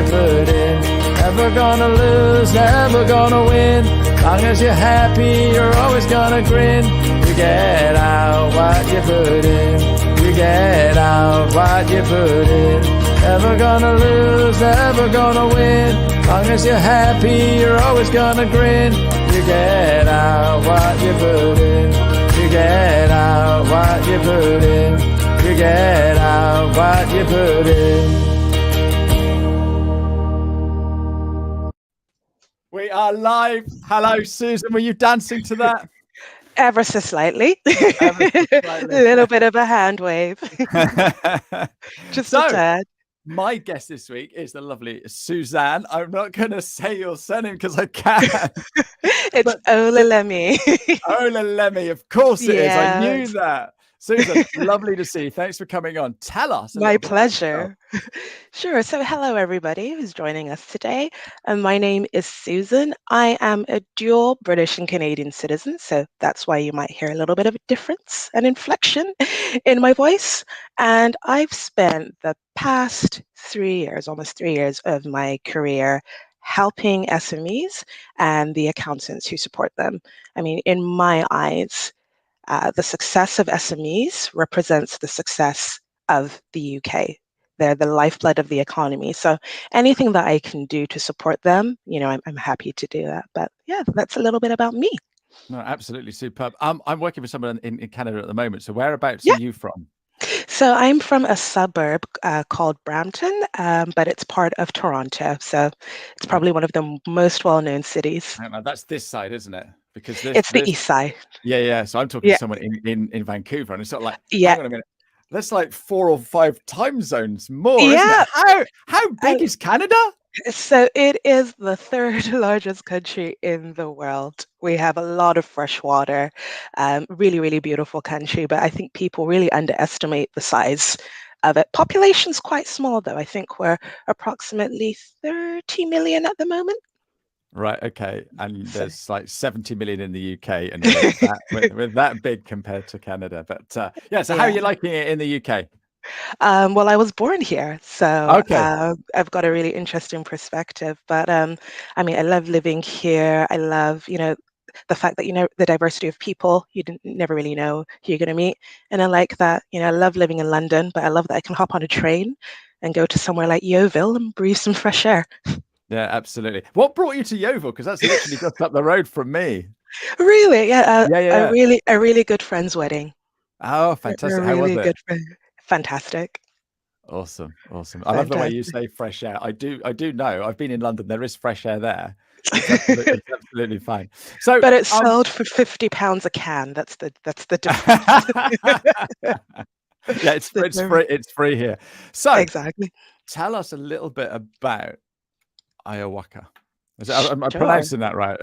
put in. Never gonna lose, never gonna win. Long as you're happy, you're always gonna grin. You get out what you put in. You get out what you put in. Never gonna lose, never gonna win. Long as you're happy, you're always gonna grin. You get out what you put in. You get out what you put in. You get out what you put in. We are live. Hello, Susan. Were you dancing to that? Ever so slightly. Ever so slightly. A little bit of a hand wave. Just a tad. My guest this week is the lovely Suzanne. I'm not going to say your surname because I can't. It's Olalemi. Olalemi, of course it is. I knew that. Susan, lovely to see you. Thanks for coming on. Tell us. My pleasure. Sure. So hello, everybody who's joining us today. My name is Susan. I am a dual British and Canadian citizen, so that's why you might hear a little bit of a difference and inflection in my voice. And I've spent the past 3 years, almost 3 years of my career helping SMEs and the accountants who support them. I mean, in my eyes, the success of SMEs represents the success of the UK. They're the lifeblood of the economy. So anything that I can do to support them, you know, I'm happy to do that. But yeah, that's a little bit about me. No, absolutely superb. I'm working with someone in Canada at the moment. So whereabouts are you from? So I'm from a suburb called Brampton, but it's part of Toronto. So it's probably one of the most well-known cities. That's this side, isn't it? Because it's the east side. Yeah. So I'm talking to someone in Vancouver, and it's sort of like, hang on a minute, that's like 4 or 5 time zones more, isn't it? How big is Canada? So it is the 3rd largest country in the world. We have a lot of fresh water, really, really beautiful country, but I think people really underestimate the size of it. Population's quite small, though. I think we're approximately 30 million at the moment. Right, okay. And there's like 70 million in the UK, and with that big compared to Canada. But so how are you liking it in the UK? Well, I was born here, so I've got a really interesting perspective. But I mean, I love living here. I love, the fact that, the diversity of people. You never really know who you're going to meet. And I like that, I love living in London, but I love that I can hop on a train and go to somewhere like Yeovil and breathe some fresh air. Yeah, absolutely. What brought you to Yeovil? Because that's literally just up the road from me. Really? Yeah. A really good friend's wedding. Oh, fantastic. How was it? Good friend. Fantastic. Awesome. I love the way you say fresh air. I do know. I've been in London. There is fresh air there. It's absolutely fine. So, but it's sold for £50 a can. That's the difference. Yeah, it's free here. So exactly. Tell us a little bit about Iwoca. Am I pronouncing that right?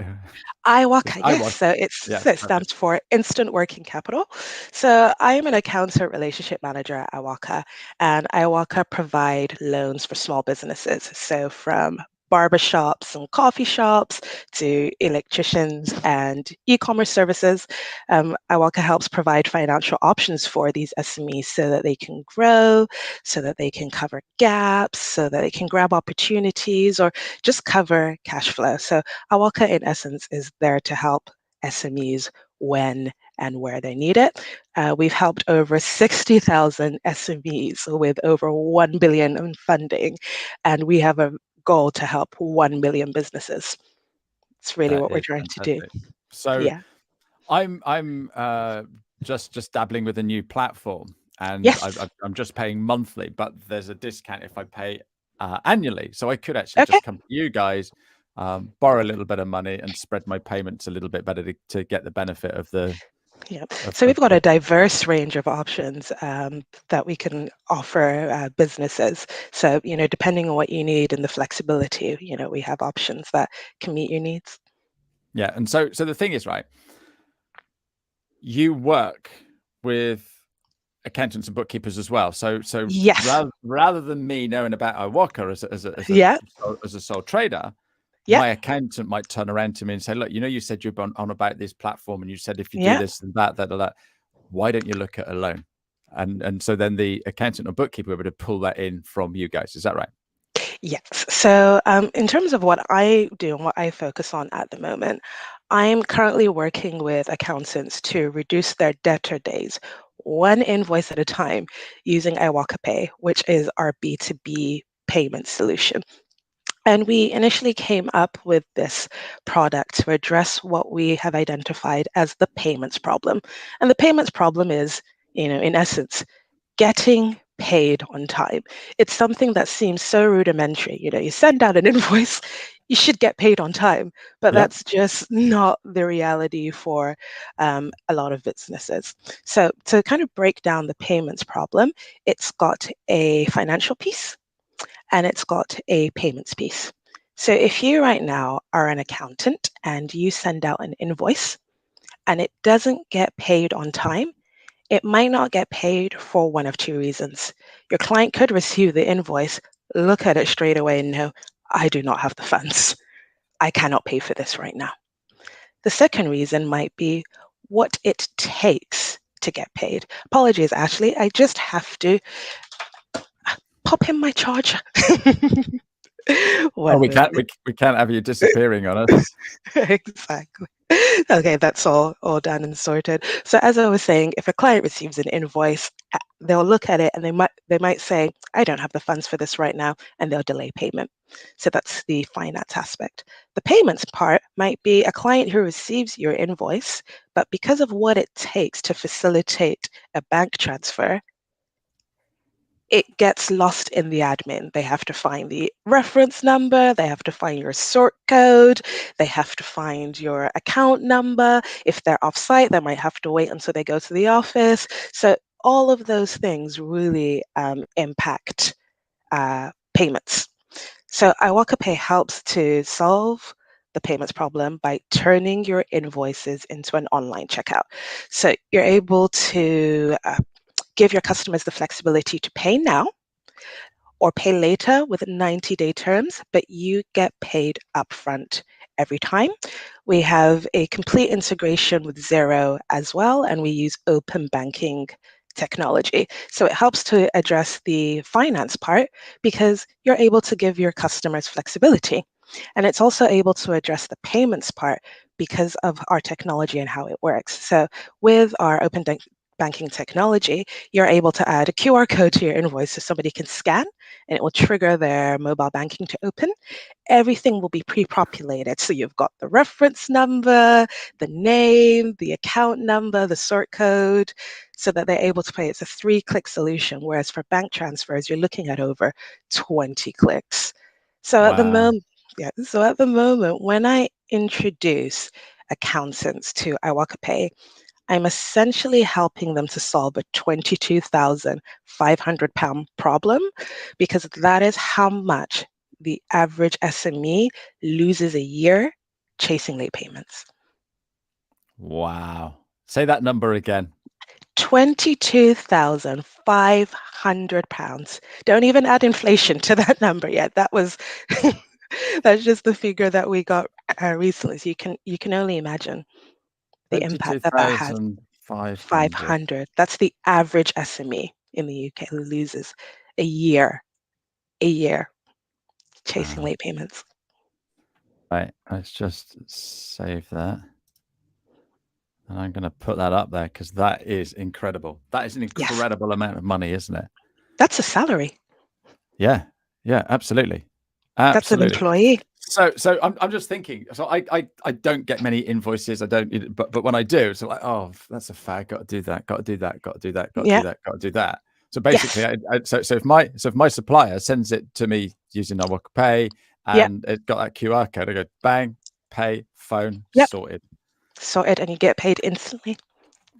Iwoca, yes. So it stands for Instant Working Capital. So I am an accountant relationship manager at Iwoca, and Iwoca provide loans for small businesses. So from barbershops and coffee shops to electricians and e-commerce services, Iwoca helps provide financial options for these SMEs so that they can grow, so that they can cover gaps, so that they can grab opportunities or just cover cash flow. So Iwoca, in essence, is there to help SMEs when and where they need it. We've helped over 60,000 SMEs with over 1 billion in funding, and we have a goal to help 1 million businesses. It's really what we're trying to do. So I'm just dabbling with a new platform, and I'm just paying monthly, but there's a discount if I pay annually. So I could actually just come to you guys, borrow a little bit of money and spread my payments a little bit better to get the benefit of the So we've got a diverse range of options that we can offer businesses. So, depending on what you need and the flexibility, we have options that can meet your needs. Yeah. And so the thing is, right, you work with accountants and bookkeepers as well. So yes. rather than me knowing about Iwoca as a sole trader, my accountant might turn around to me and say, look, you said you've been on about this platform, and you said if you do this and that, why don't you look at a loan? And so then the accountant or bookkeeper would have pulled that in from you guys. Is that right? Yes. So in terms of what I do and what I focus on at the moment, I'm currently working with accountants to reduce their debtor days one invoice at a time using Iwoca Pay, which is our B2B payment solution. And we initially came up with this product to address what we have identified as the payments problem. And the payments problem is, in essence, getting paid on time. It's something that seems so rudimentary. You send out an invoice, you should get paid on time, but Yep. that's just not the reality for a lot of businesses. So to kind of break down the payments problem, it's got a financial piece and it's got a payments piece. So if you right now are an accountant and you send out an invoice and it doesn't get paid on time, it might not get paid for one of two reasons. Your client could receive the invoice, look at it straight away and know, I do not have the funds. I cannot pay for this right now. The second reason might be what it takes to get paid. Apologies, Ashley. I just have to pop in my charger. Oh, One moment. we can't have you disappearing on us. Exactly. Okay, that's all done and sorted. So as I was saying, if a client receives an invoice, they'll look at it and they might say, I don't have the funds for this right now, and they'll delay payment. So that's the finance aspect. The payments part might be a client who receives your invoice, but because of what it takes to facilitate a bank transfer, it gets lost in the admin. They have to find the reference number, they have to find your sort code, they have to find your account number. If they're off-site, they might have to wait until they go to the office. So all of those things really impact payments. So Iwoca Pay helps to solve the payments problem by turning your invoices into an online checkout. So you're able to give your customers the flexibility to pay now or pay later with 90-day terms, but you get paid upfront every time. We have a complete integration with Xero as well, and we use open banking technology. So it helps to address the finance part because you're able to give your customers flexibility. And it's also able to address the payments part because of our technology and how it works. So with our open banking technology, you're able to add a QR code to your invoice so somebody can scan and it will trigger their mobile banking to open. Everything will be pre-populated. So you've got the reference number, the name, the account number, the sort code, so that they're able to pay. It's a 3-click solution, whereas for bank transfers, you're looking at over 20 clicks. So at the Wow. moment, when I introduce accountants to Iwoca Pay, I'm essentially helping them to solve a £22,500 problem because that is how much the average SME loses a year chasing late payments. Wow. Say that number again. £22,500. Don't even add inflation to that number yet. That was that's just the figure that we got recently. So you can only imagine the impact that had. 22,500. 500. That's the average SME in the UK who loses a year chasing Wow. late payments. Right. Let's just save that. And I'm going to put that up there because that is incredible. That is an Yes, incredible amount of money, isn't it? that's a salary. Yeah. Yeah, absolutely. That's an Absolutely. employee. So I'm just thinking. So I don't get many invoices. I don't, but when I do, it's like, oh, that's a fag. Got to do that. Got to do that. Got to do that. Got to Yeah. do that. Got to do that. So basically, Yes. so if my supplier sends it to me using Iwoca Pay Yep. and it's got that QR code, I go bang, pay, phone, Yep. sorted. Sorted, and you get paid instantly.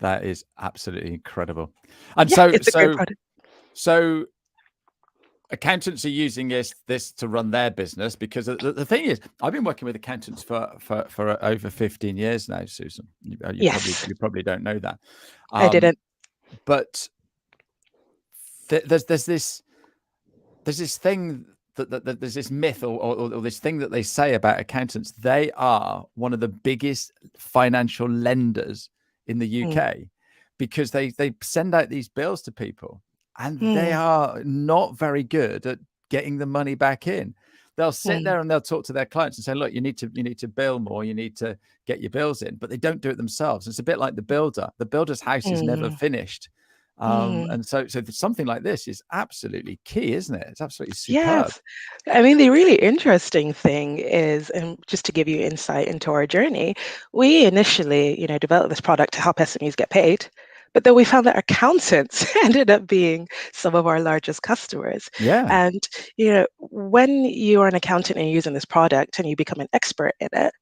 That is absolutely incredible. And Yeah, it's a great product. so accountants are using this to run their business because the thing is, I've been working with accountants for over 15 years now, Susan. Yes, You probably don't know that, I didn't. but there's this thing that there's this myth or this thing that they say about accountants. They are one of the biggest financial lenders in the Mm, UK because they send out these bills to people and they mm, are not very good at getting the money back in. They'll sit there and they'll talk to their clients and say, look, you need to bill more, you need to get your bills in, but they don't do it themselves. It's a bit like the builder. The builder's house is never finished. And so something like this is absolutely key, isn't it? It's absolutely superb. Yes. I mean, the really interesting thing is, and just to give you insight into our journey, we initially, developed this product to help SMEs get paid, but then we found that accountants ended up being some of our largest customers. Yeah. And, when you are an accountant and you're using this product and you become an expert in it,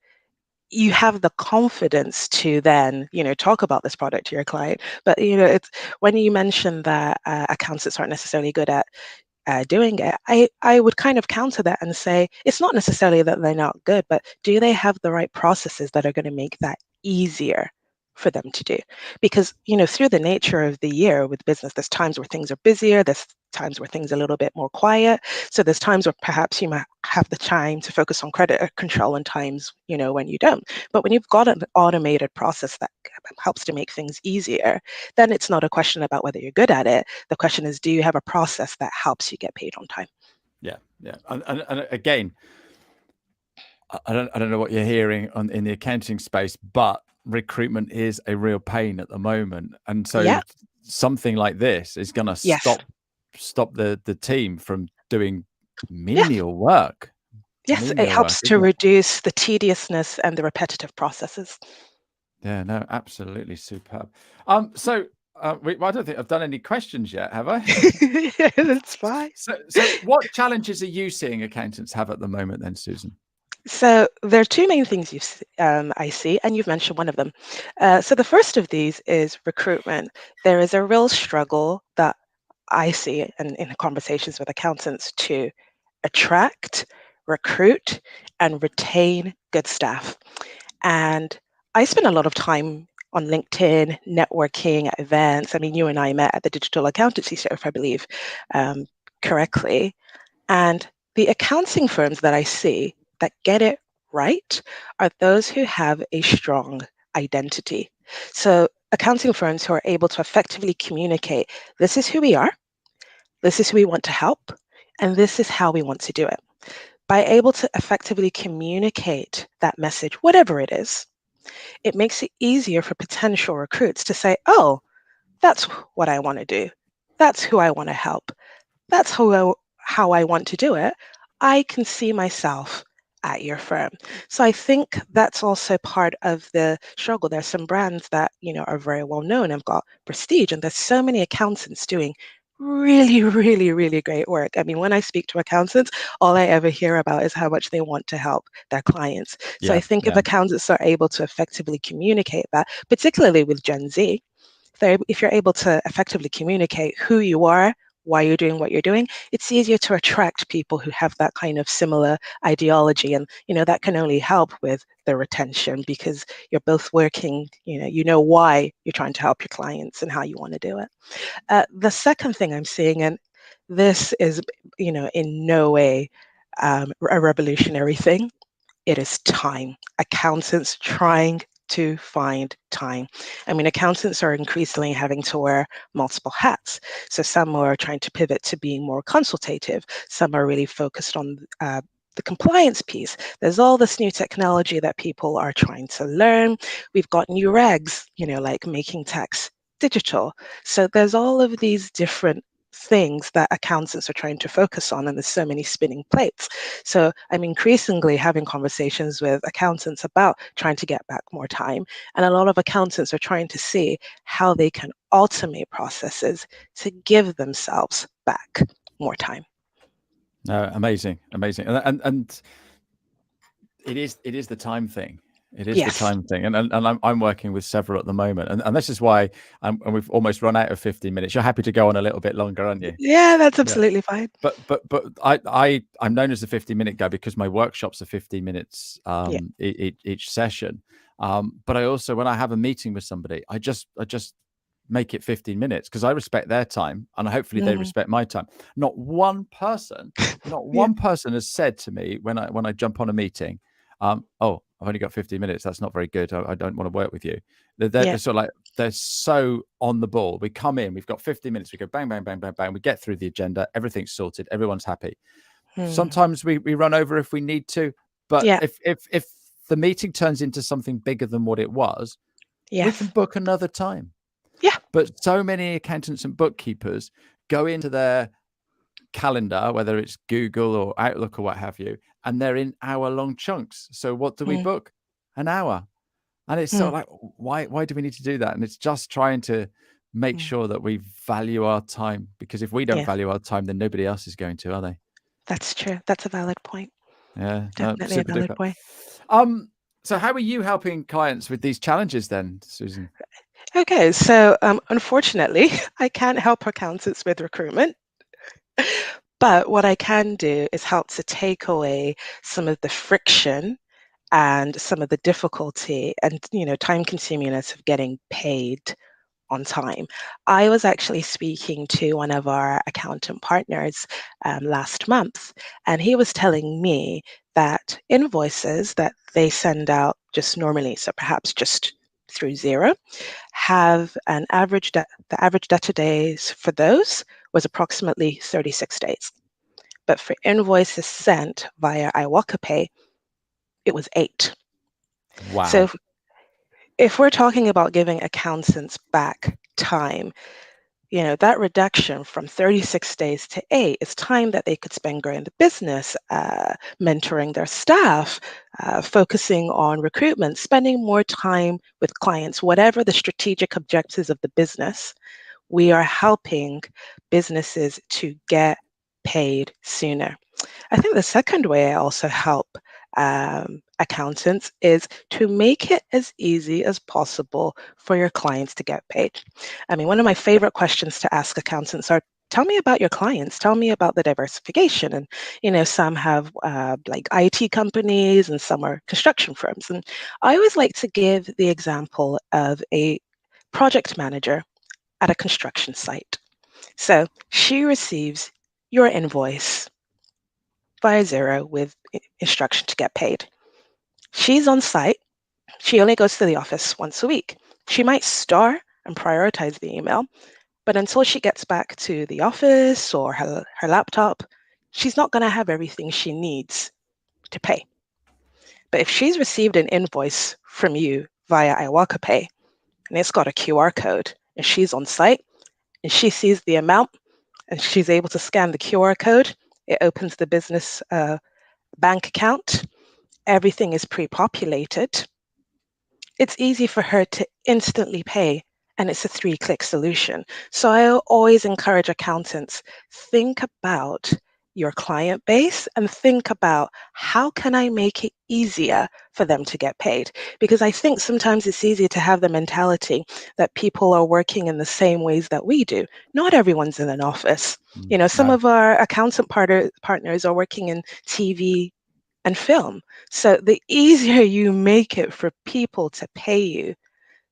you have the confidence to then, talk about this product to your client. But, it's when you mention that accountants aren't necessarily good at doing it, I would kind of counter that and say it's not necessarily that they're not good, but do they have the right processes that are going to make that easier for them to do? Because, through the nature of the year with business, there's times where things are busier, there's times where things are a little bit more quiet. So there's times where perhaps you might have the time to focus on credit control and times, when you don't. But when you've got an automated process that helps to make things easier, then it's not a question about whether you're good at it. The question is, do you have a process that helps you get paid on time? Yeah. And again, I don't know what you're hearing in the accounting space, but recruitment is a real pain at the moment. And so something like this is going to stop the team from doing menial work. Yes, it helps to reduce the tediousness and the repetitive processes. Yeah, no, absolutely superb. So I don't think I've done any questions yet, have I? Yeah, that's fine. So what challenges are you seeing accountants have at the moment then, Susan? So there are two main things I see, and you've mentioned one of them. So the first of these is recruitment. There is a real struggle that I see in conversations with accountants to attract, recruit, and retain good staff. And I spend a lot of time on LinkedIn, networking at events. I mean, you and I met at the Digital Accountancy Show, if I believe correctly. And the accounting firms that I see that get it right are those who have a strong identity. So accounting firms who are able to effectively communicate, this is who we are, this is who we want to help, and this is how we want to do it. By able to effectively communicate that message, whatever it is, it makes it easier for potential recruits to say, oh, that's what I want to do. That's who I want to help. That's how I want to do it. I can see myself at your firm. So I think that's also part of the struggle. There's some brands that, are very well known and have got prestige, and there's so many accountants doing really, really, really great work. I mean, when I speak to accountants, all I ever hear about is how much they want to help their clients. So I think if accountants are able to effectively communicate that, particularly with Gen Z, if you're able to effectively communicate who you are, why you're doing what you're doing, it's easier to attract people who have that kind of similar ideology. And, that can only help with the retention because you're both working, you know why you're trying to help your clients and how you want to do it. The second thing I'm seeing, and this is, in no way a revolutionary thing, it is time. Accountants trying to find time. I mean, accountants are increasingly having to wear multiple hats. So some are trying to pivot to being more consultative. Some are really focused on the compliance piece. There's all this new technology that people are trying to learn. We've got new regs, like making tax digital. So there's all of these different things that accountants are trying to focus on, and there's so many spinning plates. So I'm increasingly having conversations with accountants about trying to get back more time, and a lot of accountants are trying to see how they can automate processes to give themselves back more time. Amazing, and it is the time thing. It is the time thing, and I'm working with several at the moment, and this is why and we've almost run out of 15 minutes. You're happy to go on a little bit longer, aren't you? Yeah, that's absolutely fine. But I'm known as the 15-minute guy because my workshops are 15 minutes each session. But I also, when I have a meeting with somebody, I just make it 15 minutes because I respect their time and hopefully they respect my time. Not one person has said to me when I jump on a meeting, oh, I've only got 15 minutes. That's not very good. I don't want to work with you. They're sort of like, they're so on the ball. We come in, we've got 50 minutes, we go bang, bang, bang, bang, bang. We get through the agenda, everything's sorted, everyone's happy. Sometimes we run over if we need to, but Yeah. if the meeting turns into something bigger than what it was, we can Yes. book another time. Yeah. But so many accountants and bookkeepers go into their calendar, whether it's Google or Outlook or what have you, and they're in hour-long chunks. So what do we book? An hour. And it's sort of like, why do we need to do that? And it's just trying to make sure that we value our time, because if we don't Yeah. value our time, then nobody else is going to, are they? That's true. That's a valid point. Yeah, Definitely a super valid duper. point. So how are you helping clients with these challenges then, Susan? Okay, so unfortunately, I can't help accountants with recruitment, but what I can do is help to take away some of the friction and some of the difficulty and time consumingness of getting paid on time. I was actually speaking to one of our accountant partners last month, and he was telling me that invoices that they send out just normally, so perhaps just through Xero, have an average the average debtor days for those was approximately 36 days. But for invoices sent via Iwoca Pay, it was 8. So Wow. if we're talking about giving accountants back time, that reduction from 36 days to 8 is time that they could spend growing the business, mentoring their staff, focusing on recruitment, spending more time with clients, whatever the strategic objectives of the business. We are helping businesses to get paid sooner. I think the second way I also help accountants is to make it as easy as possible for your clients to get paid. I mean, one of my favorite questions to ask accountants are, tell me about your clients, tell me about the diversification. And, some have like IT companies and some are construction firms. And I always like to give the example of a project manager at a construction site. So she receives your invoice via Xero with instruction to get paid. She's on site. She only goes to the office once a week. She might star and prioritize the email, but until she gets back to the office or her laptop, she's not going to have everything she needs to pay. But if she's received an invoice from you via Iwoca Pay and it's got a QR code and she's on site and she sees the amount and she's able to scan the QR code, it opens the business bank account. Everything is pre-populated. It's easy for her to instantly pay, and it's a 3-click solution. So I always encourage accountants, think about your client base and think about how can I make it easier for them to get paid? Because I think sometimes it's easy to have the mentality that people are working in the same ways that we do. Not everyone's in an office. Some No. of our accountant partners are working in TV and film. So the easier you make it for people to pay you,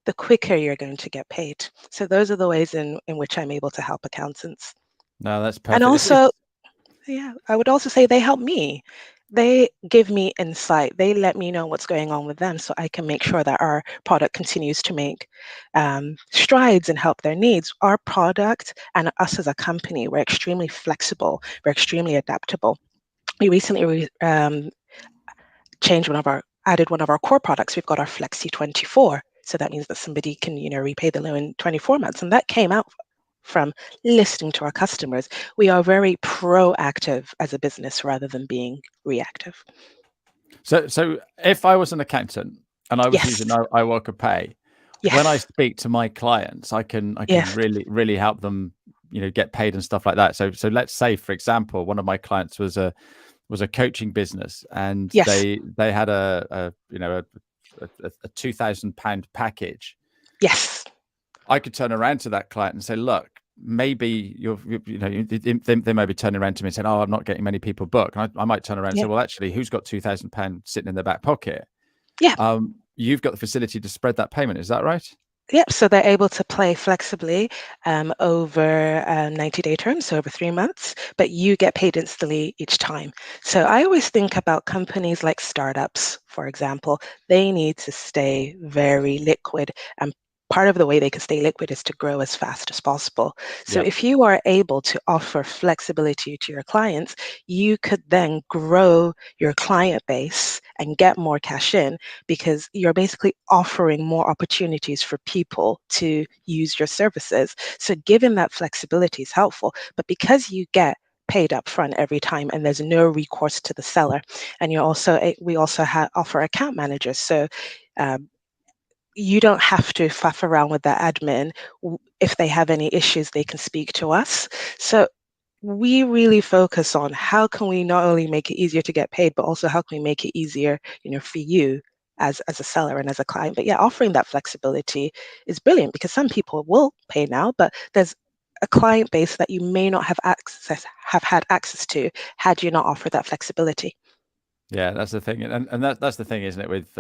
the quicker you're going to get paid. So those are the ways in which I'm able to help accountants. No, that's And perfect. also, yeah, I would also say they help me. They give me insight. They let me know what's going on with them so I can make sure that our product continues to make strides and help their needs. Our product and us as a company, we're extremely flexible. We're extremely adaptable. We recently added one of our core products. We've got our Flexi 24. So that means that somebody can, repay the loan in 24 months. And that came out from listening to our customers. We are very proactive as a business rather than being reactive. So if I was an accountant and I was Yes. using Iwoca Pay, Yes. when I speak to my clients, I can Yes. really help them, get paid and stuff like that. So let's say, for example, one of my clients was a coaching business, and Yes. they had a £2,000 package. Yes. I could turn around to that client and say, look, maybe they may be turning around to me and saying, oh, I'm not getting many people booked. And I might turn around and say, well, actually, who's got £2,000 sitting in their back pocket? Yeah. You've got the facility to spread that payment. Is that right? Yep. So they're able to play flexibly over 90-day terms, so over 3 months, but you get paid instantly each time. So I always think about companies like startups, for example. They need to stay very liquid and part of the way they can stay liquid is to grow as fast as possible. So if you are able to offer flexibility to your clients, you could then grow your client base and get more cash in because you're basically offering more opportunities for people to use your services. So giving that flexibility is helpful, but because you get paid up front every time and there's no recourse to the seller, and we also offer account managers, so you don't have to faff around with the admin. If they have any issues, they can speak to us. So we really focus on how can we not only make it easier to get paid, but also how can we make it easier, for you as a seller and as a client. But yeah, offering that flexibility is brilliant because some people will pay now, but there's a client base that you may not have had access to had you not offered that flexibility. Yeah, that's the thing, and that's the thing, isn't it? With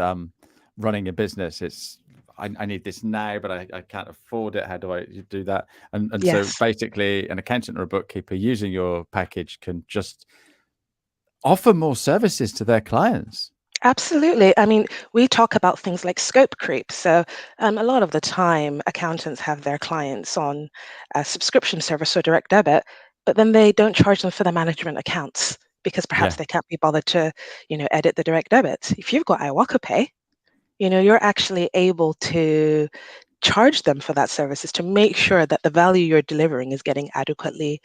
running a business, it's I need this now, but I can't afford it. How do I do that? And so Yes. basically, an accountant or a bookkeeper using your package can just offer more services to their clients. Absolutely. I mean, we talk about things like scope creep. So, a lot of the time, accountants have their clients on a subscription service or direct debit, but then they don't charge them for the management accounts because perhaps Yeah. they can't be bothered to, edit the direct debits. If you've got Iwoca Pay, you're actually able to charge them for that services to make sure that the value you're delivering is getting adequately,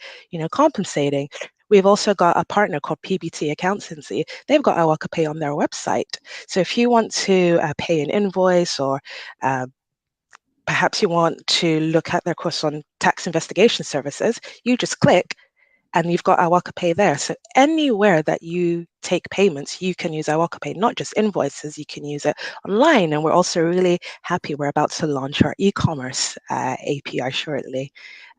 compensating. We've also got a partner called PBT Accountancy. They've got Iwoca Pay on their website. So if you want to pay an invoice or uh, perhaps you want to look at their course on tax investigation services, you just click and you've got Iwoca Pay there. So anywhere that you take payments, you can use Iwoca Pay, not just invoices, you can use it online. And we're also really happy we're about to launch our e-commerce API shortly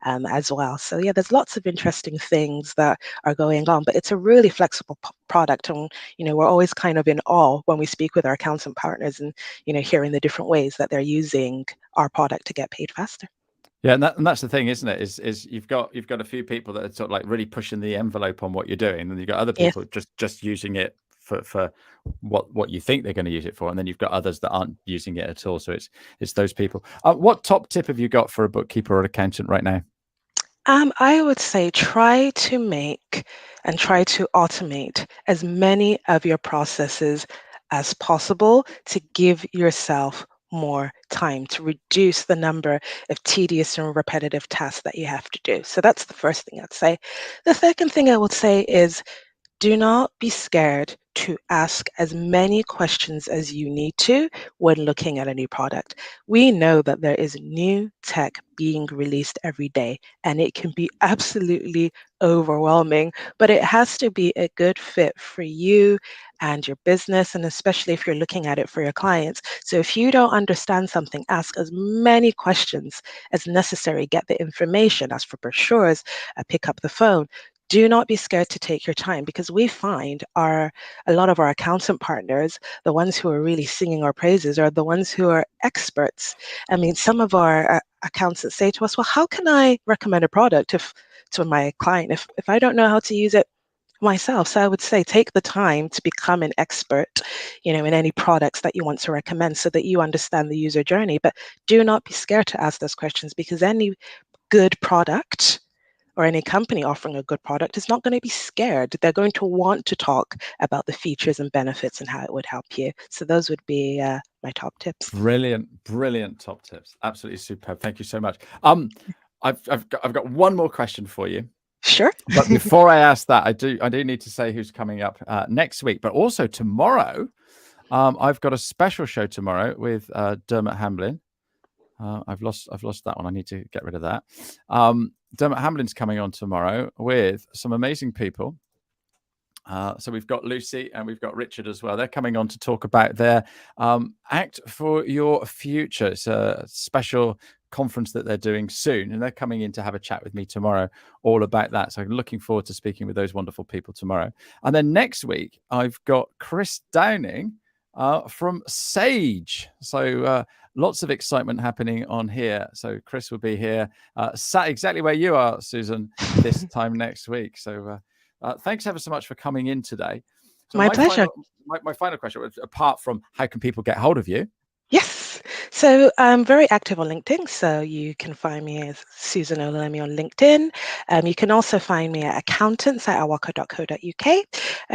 as well. So yeah, there's lots of interesting things that are going on, but it's a really flexible product. And, we're always kind of in awe when we speak with our accountant partners and, hearing the different ways that they're using our product to get paid faster. Yeah, and that's the thing, isn't it? Is you've got a few people that are sort of like really pushing the envelope on what you're doing, and you've got other Yes. people just using it for what you think they're going to use it for, and then you've got others that aren't using it at all. So it's those people. What top tip have you got for a bookkeeper or an accountant right now? I would say try to make and try to automate as many of your processes as possible to give yourself more time to reduce the number of tedious and repetitive tasks that you have to do. So that's the first thing I'd say. The second thing I would say is do not be scared to ask as many questions as you need to when looking at a new product. We know that there is new tech being released every day, and it can be absolutely overwhelming, but it has to be a good fit for you and your business, and especially if you're looking at it for your clients. So if you don't understand something, ask as many questions as necessary, get the information, ask for brochures, pick up the phone. Do not be scared to take your time because we find a lot of our accountant partners, the ones who are really singing our praises, are the ones who are experts. I mean, some of our accountants say to us, well, how can I recommend a product to my client if I don't know how to use it myself? So I would say take the time to become an expert, in any products that you want to recommend so that you understand the user journey. But do not be scared to ask those questions because any good product or any company offering a good product is not going to be scared. They're going to want to talk about the features and benefits and how it would help you. So those would be my top tips. Brilliant top tips. Absolutely superb. Thank you so much. I've got one more question for you. Sure. But before I ask that, I do need to say who's coming up next week, but also tomorrow. I've got a special show tomorrow with Dermot Hamlin. I've lost that one. I need to get rid of that. Dermot Hamlin's coming on tomorrow with some amazing people. So we've got Lucy and we've got Richard as well. They're coming on to talk about their Act for Your Future. It's a special conference that they're doing soon, and they're coming in to have a chat with me tomorrow all about that. So I'm looking forward to speaking with those wonderful people tomorrow. And then next week, I've got Chris Downing from Sage. So lots of excitement happening on here. So Chris will be here, sat exactly where you are, Susan, this time next week. So thanks ever so much for coming in today. So My pleasure. My final question was, apart from how can people get hold of you? Yes. So I'm very active on LinkedIn, so you can find me as Susan Olalemi on LinkedIn. You can also find me at accountants@iwoca.co.uk.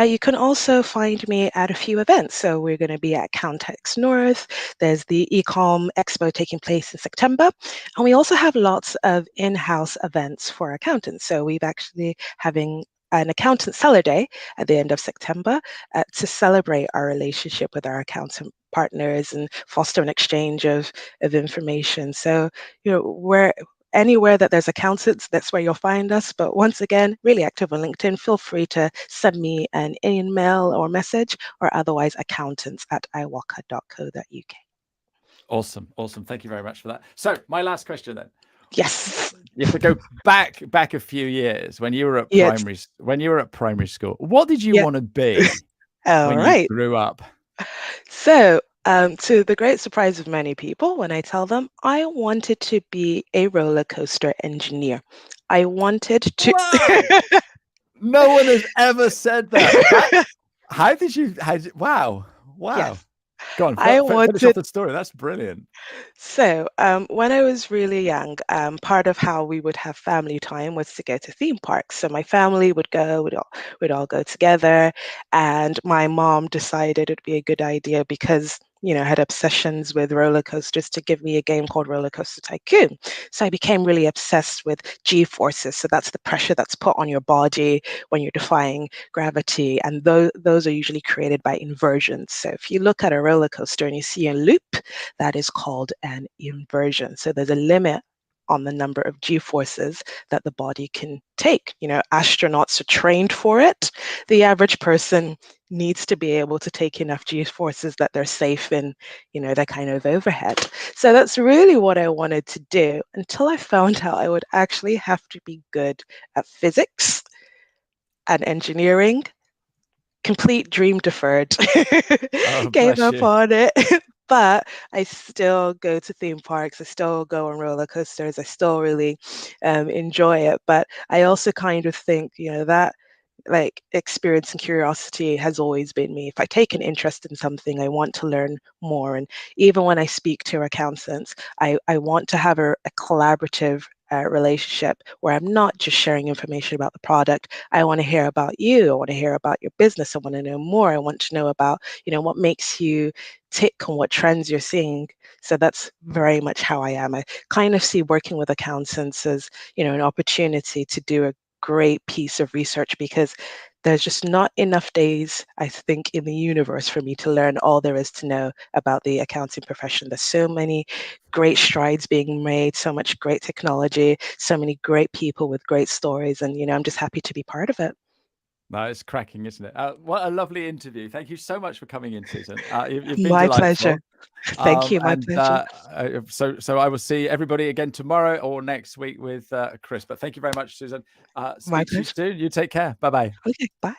You can also find me at a few events. So we're going to be at Countex North. There's the Ecom Expo taking place in September. And we also have lots of in-house events for accountants. So we've actually having an accountant seller day at the end of September to celebrate our relationship with our accountant partners and foster an exchange of information. So, where anywhere that there's accountants, that's where you'll find us. But once again, really active on LinkedIn. Feel free to send me an email or message, or otherwise accountants@iwoca.co.uk. Awesome. Thank you very much for that. So my last question then. Yes. You have to go back a few years when you were at Yes. primary school. What did you Yeah. want to be All when right. you grew up? So, to the great surprise of many people, when I tell them I wanted to be a roller coaster engineer, I wanted to. Wow! No one has ever said that. Wow. Yes, Go on, I finish off wanted. the story. That's brilliant. So, when I was really young, part of how we would have family time was to go to theme parks. So my family would go, we'd all go together, and my mom decided it'd be a good idea because I had obsessions with roller coasters to give me a game called Roller Coaster Tycoon. So I became really obsessed with G forces. So that's the pressure that's put on your body when you're defying gravity, and those are usually created by inversions. So if you look at a roller coaster and you see a loop, that is called an inversion. So there's a limit on the number of G forces that the body can take. Astronauts are trained for it. The average person needs to be able to take enough G forces that they're safe in, that kind of overhead. So that's really what I wanted to do until I found out I would actually have to be good at physics and engineering. Complete dream deferred. Oh, Gave bless up you. on it. But I still go to theme parks. I still go on roller coasters. I still really enjoy it. But I also kind of think, that like experience and curiosity has always been me. If I take an interest in something, I want to learn more. And even when I speak to accountants, I want to have a collaborative relationship where I'm not just sharing information about the product. I want to hear about you. I want to hear about your business. I want to know more. I want to know about, what makes you tick and what trends you're seeing. So that's very much how I am. I kind of see working with accountants as, an opportunity to do a great piece of research because there's just not enough days, I think, in the universe for me to learn all there is to know about the accounting profession. There's so many great strides being made, so much great technology, so many great people with great stories, and I'm just happy to be part of it. No, it's cracking, isn't it? What a lovely interview. Thank you so much for coming in, Susan. You've been My pleasure. delightful. Thank you. My And pleasure. so I will see everybody again tomorrow or next week with Chris. But thank you very much, Susan. My Speak to you pleasure. soon. You take care. Bye-bye. Okay. Bye.